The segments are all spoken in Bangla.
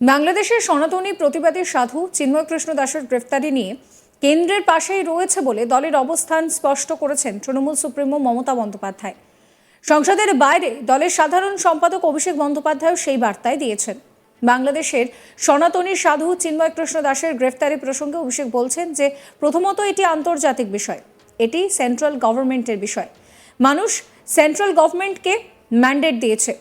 বাংলাদেশের সনাতনী প্রতিবাদী সাধু চিন্ময় কৃষ্ণ দাসের গ্রেফতারি নিয়ে কেন্দ্রের পাশেই রয়েছে বলে দলের অবস্থান স্পষ্ট করেছেন তৃণমূল সুপ্রিমো মমতা বন্দ্যোপাধ্যায়। সংসদের বাইরে দলের সাধারণ সম্পাদক অভিষেক বন্দ্যোপাধ্যায় সেই বার্তায় দিয়েছেন। বাংলাদেশের সনাতনী সাধু চিন্ময় কৃষ্ণ দাসের গ্রেফতারি প্রসঙ্গে অভিষেক বলছেন যে প্রথমত এটি আন্তর্জাতিক বিষয়, এটি সেন্ট্রাল গভর্নমেন্টের বিষয়। মানুষ সেন্ট্রাল গভর্নমেন্টকে ম্যান্ডেট দিয়েছে।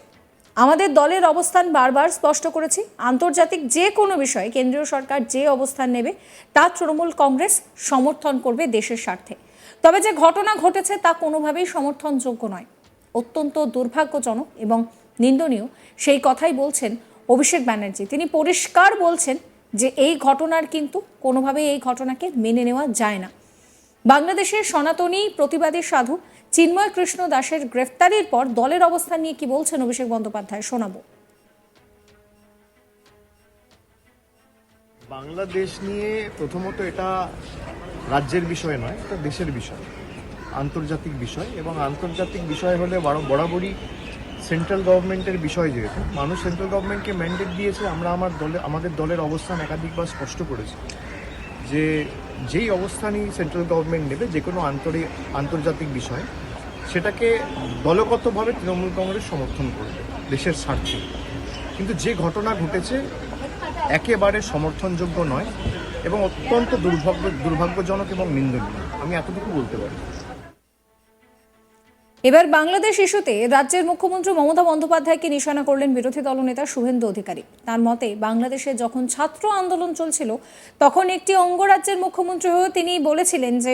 আমাদের দলের অবস্থান বারবার স্পষ্ট করেছি, আন্তর্জাতিক যে কোনো বিষয়ে কেন্দ্রীয় সরকার যে অবস্থান নেবে তা তৃণমূল কংগ্রেস সমর্থন করবে দেশের স্বার্থে। তবে যে ঘটনা ঘটেছে তা কোনোভাবেই সমর্থনযোগ্য নয়, অত্যন্ত দুর্ভাগ্যজনক এবং নিন্দনীয়। সেই কথাই বলছেন অভিষেক ব্যানার্জি। তিনি পরিষ্কার বলছেন যে এই ঘটনার কিন্তু কোনোভাবেই এই ঘটনাকে মেনে নেওয়া যায় না। বাংলাদেশের সনাতনী প্রতিবাদী সাধু চিন্ময় কৃষ্ণ দাসের গ্রেফতারির পর দলের অবস্থান নিয়ে কি বলছেন অভিষেক বন্দ্যোপাধ্যায়, শোনাবো। বাংলাদেশ নিয়ে প্রথমত এটা রাজ্যের বিষয় নয়, এটা দেশের বিষয়, আন্তর্জাতিক বিষয়। এবং আন্তর্জাতিক বিষয় হলে বরাবরই সেন্ট্রাল গভর্নমেন্টের বিষয়। যেহেতু মানুষ সেন্ট্রাল গভর্নমেন্টকে ম্যান্ডেট দিয়েছে, আমরা আমাদের দলের অবস্থান একাধিকবার স্পষ্ট করেছি যে যেই অবস্থানই সেন্ট্রাল গভর্নমেন্ট নেবে যে কোনো আন্তর্জাতিক বিষয়, সেটাকে দলগতভাবে তৃণমূল কংগ্রেস সমর্থন করবে দেশের স্বার্থে। কিন্তু যে ঘটনা ঘটেছে একেবারে সমর্থনযোগ্য নয় এবং অত্যন্ত দুর্ভাগ্যজনক এবং নিন্দনীয়, আমি এতটুকু বলতে পারি। এবার বাংলাদেশ ইস্যুতে রাজ্যের মুখ্যমন্ত্রী মমতা বন্দ্যোপাধ্যায়কে নিশানা করলেন বিরোধী দলনেতা শুভেন্দু অধিকারী। তার মতে, বাংলাদেশে যখন ছাত্র আন্দোলন চলছিল তখন একটি অঙ্গরাজ্যের মুখ্যমন্ত্রী হয়েও তিনি বলেছিলেন যে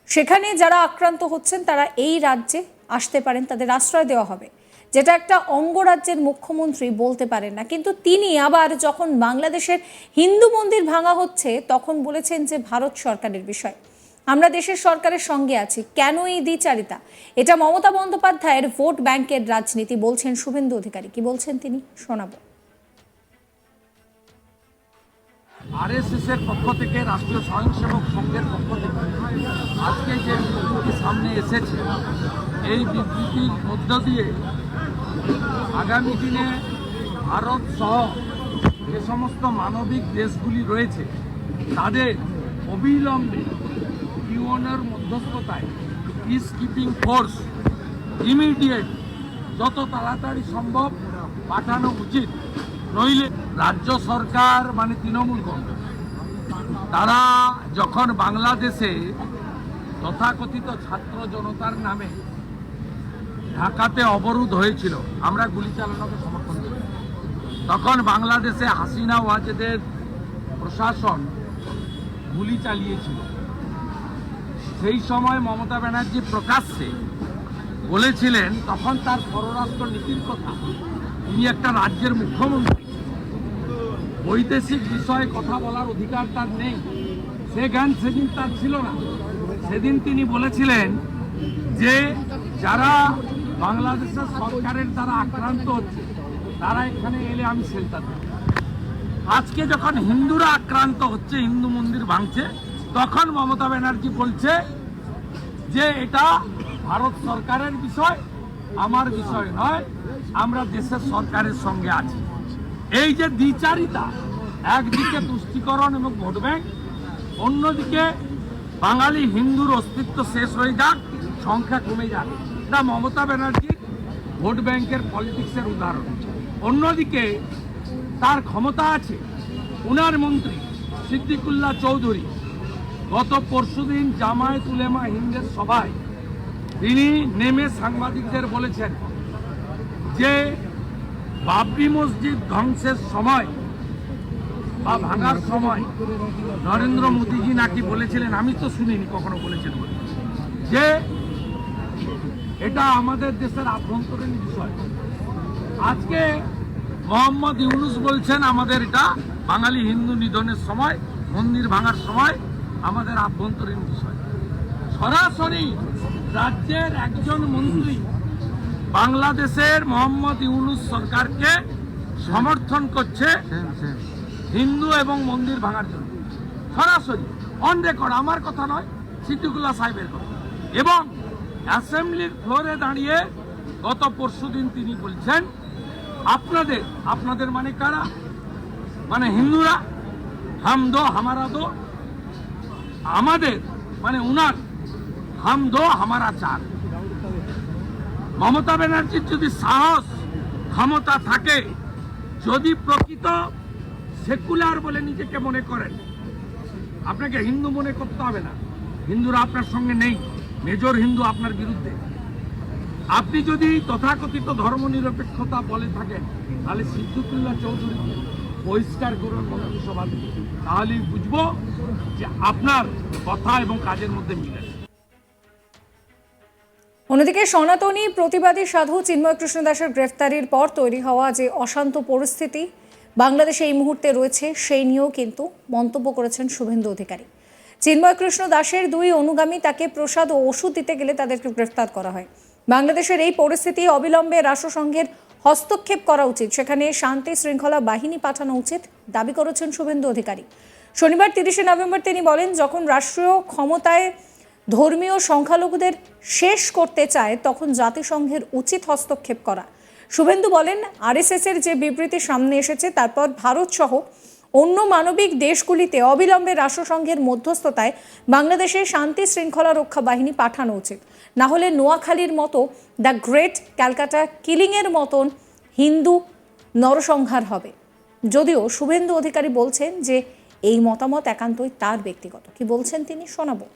সেখানে যারা আক্রান্ত হচ্ছেন তারা এই রাজ্যে আসতে পারেন, তাদের আশ্রয় দেওয়া হবে, যেটা একটা অঙ্গরাজ্যের মুখ্যমন্ত্রী বলতে পারেন না। কিন্তু তিনি আবার যখন বাংলাদেশের হিন্দু মন্দির ভাঙা হচ্ছে তখন বলেছেন যে ভারত সরকারের বিষয়, আমরা দেশের সরকারের সঙ্গে আছি। কেন এই দ্বিচারিতা? এটা মমতা বন্দ্যোপাধ্যায়ের ভোট ব্যাংকের রাজনীতি বলছেন শুভেন্দু অধিকারী। কি বলছেন তিনি, শোনাবো। আরএসএস এর পক্ষ থেকে, রাষ্ট্রীয় স্বয়ংসেবক সংঘের পক্ষ থেকে আজকে যে বিবৃতি সামনে এসেছে, এই বিবৃতির মধ্য দিয়ে আগামী দিনে ভারত সহ যে সমস্ত মানবিক দেশগুলি রয়েছে তাদের অবিলম্বে ইউএনের মধ্যস্থতায় পিস কিপিং ফোর্স ইমিডিয়েট যত তাড়াতাড়ি সম্ভব পাঠানো উচিত। নইলে রাজ্য সরকার মানে তৃণমূল কংগ্রেস তারা যখন বাংলাদেশে তথাকথিত ছাত্র জনতার নামে ঢাকাতে অবরোধ হয়েছিল, আমরা গুলি চালানোকে সমর্থন করি, তখন বাংলাদেশে হাসিনা ওয়াজেদের প্রশাসন গুলি চালিয়েছিল। সেই সময় মমতা ব্যানার্জি প্রকাশ্যে বলেছিলেন, তখন তার পররাষ্ট্র নীতির কথা, তিনি একটা রাজ্যের মুখ্যমন্ত্রী, বৈদেশিক বিষয়ে কথা বলার অধিকার তার নেই, সে জ্ঞান সেদিন তার ছিল না। সেদিন তিনি বলেছিলেন যে যারা বাংলাদেশের সরকারের দ্বারা আক্রান্ত হচ্ছে তারা এখানে এলে আমি শেল্টার দেব। আজকে যখন হিন্দুরা আক্রান্ত হচ্ছে, হিন্দু মন্দির ভাঙছে, তখন মমতা ব্যানার্জি বলছে যে এটা ভারত সরকারের বিষয়, আমার বিষয় নয়, আমরা দেশের সরকারের সঙ্গে আছি। এই যে দ্বিচারিতা, একদিকে তুষ্টিকরণ এবং ভোট ব্যাংক, অন্যদিকে বাঙালি হিন্দুর অস্তিত্ব শেষ হয়ে যাক, সংখ্যা কমে যাক, এটা মমতা ব্যানার্জির ভোট ব্যাংকের পলিটিক্সের উদাহরণ। অন্যদিকে তার ক্ষমতা আছে, উনার মন্ত্রী সিদ্দিকুল্লাহ চৌধুরী গত পরশুদিন জামায়াত উলেমা হিন্দের সভায় তিনি নেমে সাংবাদিকদের বলেছেন যে বাবরি মসজিদ ধ্বংসের সময় বা ভাঙার সময় নরেন্দ্র মোদীজি নাকি বলেছিলেন, আমি তো শুনিনি কখনো বলেছেন বলে, যে এটা আমাদের দেশের আভ্যন্তরীণ বিষয়। আজকে মোহাম্মদ ইউনুস বলছেন আমাদের এটা বাঙালি হিন্দু নিধনের সময়, মন্দির ভাঙার সময় আমাদের আভ্যন্তরীণ বিষয়। সরাসরি রাজ্যের একজন মন্ত্রী বাংলাদেশের মোহাম্মদ ইউনুস সরকারকে সমর্থন করছে হিন্দু এবং মন্দির ভাঙার জন্য, সরাসরি অন রেকর্ড, আমার কথা নয়, সিদ্দিকুল্লাহ সাহেবের কথা। এবং অ্যাসেম্বলির ফ্লোরে দাঁড়িয়ে গত পরশুদিন তিনি বলছেন আপনাদের মানে কারা, মানে হিন্দুরা হাম দো হামারা দো, আমাদের মানে উনার হাম দো হামারা চার। মমতা ব্যানার্জির যদি সাহস ক্ষমতা থাকে, যদি প্রকৃত সেকুলার বলে নিজেকে মনে করেন, আপনাকে হিন্দু মনে করতে হবে না, হিন্দুরা আপনার সঙ্গে নেই, মেজর হিন্দু আপনার বিরুদ্ধে। আপনি যদি তথাকথিত ধর্মনিরপেক্ষতা বলে থাকেন, তাহলে সিদ্দিকুল্লাহ চৌধুরীকে বহিষ্কার করুন মন্ত্রিসভা থেকে, তাহলেই বুঝবো যে আপনার কথা এবং কাজের মধ্যে মিল আছে। অন্যদিকে সনাতনী প্রতিবাদী সাধু চিন্ময় কৃষ্ণ দাসের গ্রেফতারির পর তৈরি হওয়া যে অশান্ত পরিস্থিতি বাংলাদেশে এই মুহূর্তে রয়েছে, সেই নিয়েও কিন্তু মন্তব্য করেছেন শুভেন্দু অধিকারী। চিন্ময় কৃষ্ণ দাসের 2 অনুগামী তাকে প্রসাদ ও ওষুধ দিতে গেলে তাদেরকে গ্রেফতার করা হয়। বাংলাদেশের এই পরিস্থিতি অবিলম্বে রাষ্ট্রসংঘের হস্তক্ষেপ করা উচিত, সেখানে শান্তি শৃঙ্খলা বাহিনী পাঠানো উচিত দাবি করেছেন শুভেন্দু অধিকারী। শনিবার 30শে নভেম্বর তিনি বলেন, যখন রাষ্ট্রীয় ক্ষমতায় ধর্মীয় সংখ্যালঘুদের শেষ করতে চায় তখন জাতিসংঘের উচিত হস্তক্ষেপ করা। শুভেন্দু বলেন, আরএসএসের যে বিবৃতি সামনে এসেছে তারপর ভারত সহ অন্য মানবিক দেশগুলিতে অবিলম্বে রাষ্ট্রসংঘের মধ্যস্থতায় বাংলাদেশে শান্তি শৃঙ্খলা রক্ষা বাহিনী পাঠানো উচিত, না হলে নোয়াখালীর মতো দ্য গ্রেট ক্যালকাটা কিলিংয়ের মতন হিন্দু নরসংহার হবে। যদিও শুভেন্দু অধিকারী বলছেন যে এই মতামত একান্তই তার ব্যক্তিগত। কি বলছেন তিনি শোনাবো।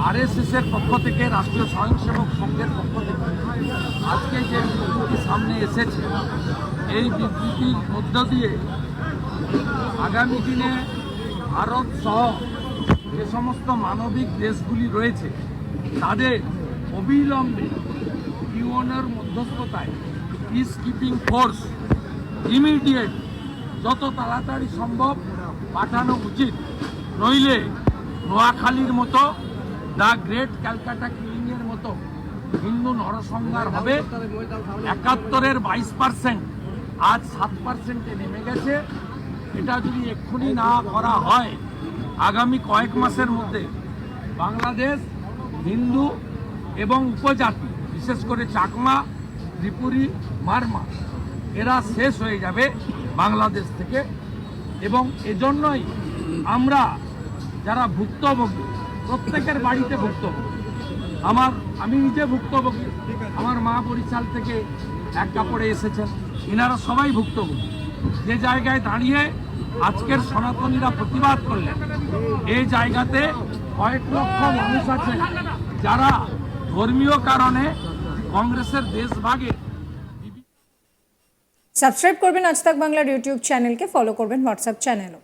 আরএসএস এর পক্ষ থেকে, রাষ্ট্রীয় স্বয়ংসেবক সংঘের পক্ষ থেকে আজকে যে বিবৃতি সামনে এসেছে, এই বিবৃতির মধ্য দিয়ে আগামী দিনে ভারত সহ যে সমস্ত মানবিক দেশগুলি রয়েছে তাদের অবিলম্বে ইউএনের মধ্যস্থতায় পিস কিপিং ফোর্স ইমিডিয়েট যত তাড়াতাড়ি সম্ভব পাঠানো উচিত, নইলে নোয়াখালীর মতো দ্য গ্রেট ক্যালকাটা কিলিংয়ের মতো হিন্দু নরসংহার হবে। 71-এর 22%, আজ 7%-এ নেমে গেছে। এটা যদি এক্ষুনি না করা হয়, আগামী কয়েক মাসের মধ্যে বাংলাদেশ হিন্দু এবং উপজাতি, বিশেষ করে চাকমা, ত্রিপুরী, মারমা, এরা শেষ হয়ে যাবে বাংলাদেশ থেকে। এবং এজন্যই আমরা যারা ভুক্তভোগী, প্রত্যেকের বাড়িতে ভুক্তভোগী, আমি নিজে ভুক্তভোগী, আমার মা বরিশাল থেকে এক কাপড়ে এসেছেন, এনারা সবাই ভুক্তভোগী। যে জায়গায় দাঁড়িয়ে আজকের সনাতনীরা প্রতিবাদ করলেন, এই জায়গাতে কয়েক লক্ষ মানুষ আছে যারা ধর্মীয় কারণে কংগ্রেসের দেশভাগে। সাবস্ক্রাইব করবেন আজ তাক বাংলার ইউটিউব চ্যানেলকে, ফলো করবেন হোয়াটসঅ্যাপ চ্যানেলও।